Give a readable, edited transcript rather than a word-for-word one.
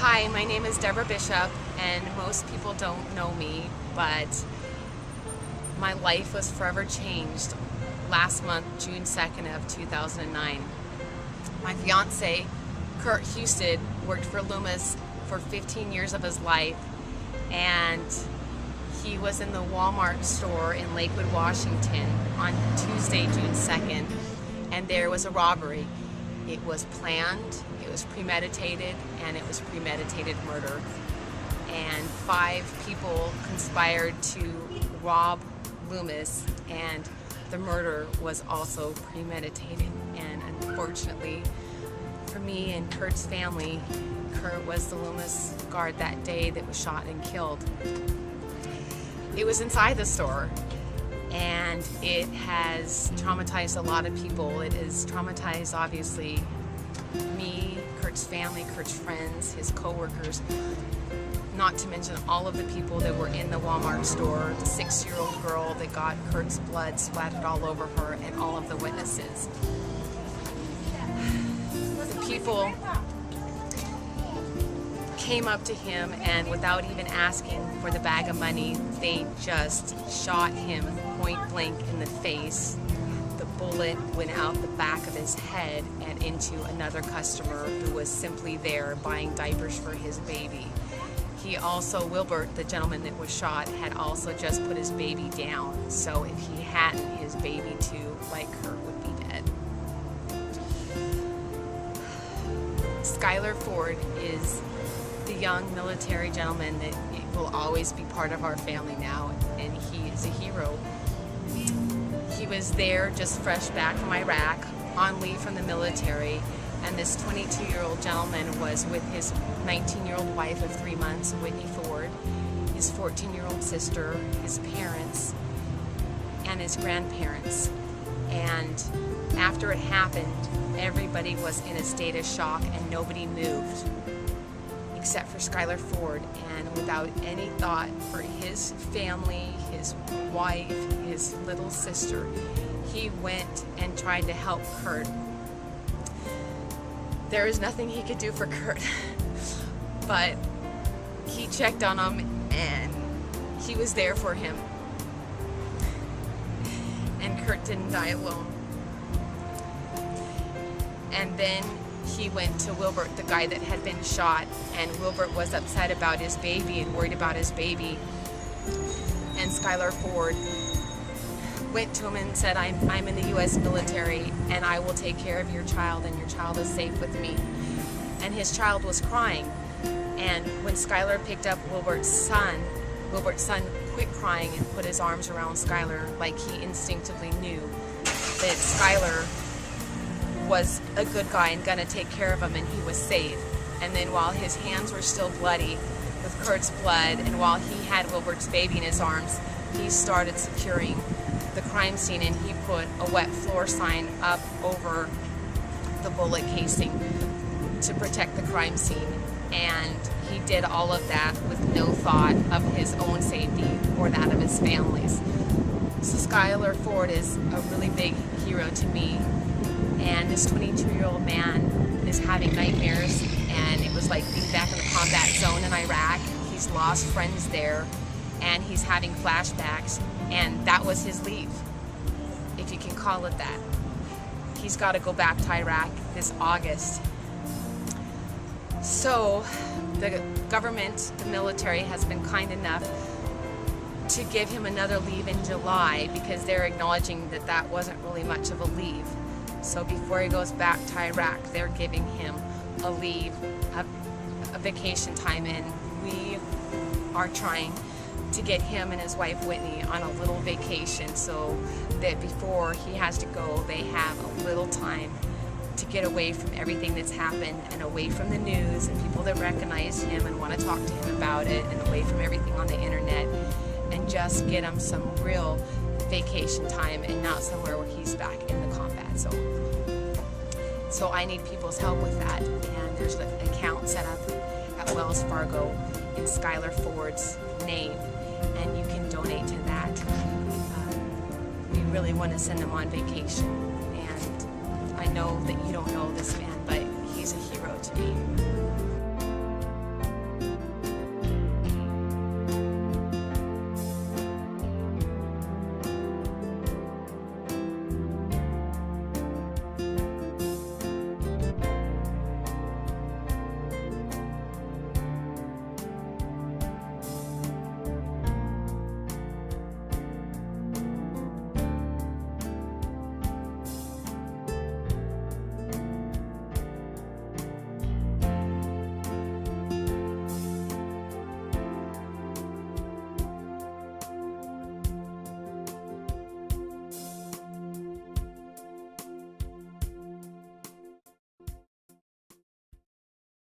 Hi, my name is Deborah Bishop, and most people don't know me, but my life was forever changed last month, June 2nd of 2009. My fiance, Kurt Husted, worked for Loomis for 15 years of his life, and he was in the Walmart store in Lakewood, Washington on Tuesday, June 2nd, and there was a robbery. It was planned, it was premeditated, and it was premeditated murder. And 5 people conspired to rob Loomis, and the murder was also premeditated. And unfortunately for me and Kurt's family, Kurt was the Loomis guard that day that was shot and killed. It was inside the store, and it has traumatized a lot of people. It has traumatized, obviously, me, Kurt's family, Kurt's friends, his co-workers, not to mention all of the people that were in the Walmart store, the 6-year-old girl that got Kurt's blood splattered all over her, and all of the witnesses. The people came up to him, and without even asking for the bag of money, they just shot him point blank in the face. The bullet went out the back of his head and into another customer who was simply there buying diapers for his baby. He also, Wilbert, the gentleman that was shot, had also just put his baby down. So if he hadn't, his baby too, like Kurt, would be dead. Skylar Ford is the young military gentleman that will always be part of our family now, and he is a hero. He was there just fresh back from Iraq on leave from the military, and this 22-year-old gentleman was with his 19-year-old wife of 3 months, Whitney Ford, his 14-year-old sister, his parents, and his grandparents. And after it happened, everybody was in a state of shock and nobody moved except for Skylar Ford. And without any thought for his family, his wife, his little sister, he went and tried to help Kurt. There is nothing he could do for Kurt, but he checked on him and he was there for him. And Kurt didn't die alone. And then he went to Wilbert, the guy that had been shot, and Wilbert was upset about his baby and worried about his baby. And Skylar Ford went to him and said, I'm in the U.S. military, and I will take care of your child, and your child is safe with me. And his child was crying. And when Skylar picked up Wilbert's son quit crying and put his arms around Skylar, like he instinctively knew that Skylar was a good guy and gonna take care of him, and he was safe. And then while his hands were still bloody with Kurt's blood, and while he had Wilbert's baby in his arms, he started securing the crime scene, and he put a wet floor sign up over the bullet casing to protect the crime scene. And he did all of that with no thought of his own safety or that of his family's. So Skylar Ford is a really big hero to me. And this 22-year-old man is having nightmares, and it was like being back in the combat zone in Iraq. He's lost friends there, and he's having flashbacks, and that was his leave, if you can call it that. He's got to go back to Iraq this August. So the government, the military, has been kind enough to give him another leave in July, because they're acknowledging that that wasn't really much of a leave. So before he goes back to Iraq, they're giving him a leave, a vacation time, and we are trying to get him and his wife Whitney on a little vacation so that before he has to go, they have a little time to get away from everything that's happened, and away from the news and people that recognize him and want to talk to him about it, and away from everything on the internet, and just get him some real vacation time and not somewhere where he's back in the combat zone. So I need people's help with that, and there's an account set up at Wells Fargo in Skylar Ford's name, and you can donate to that. We really want to send him on vacation, and I know that you don't know this man, but he's a hero to me.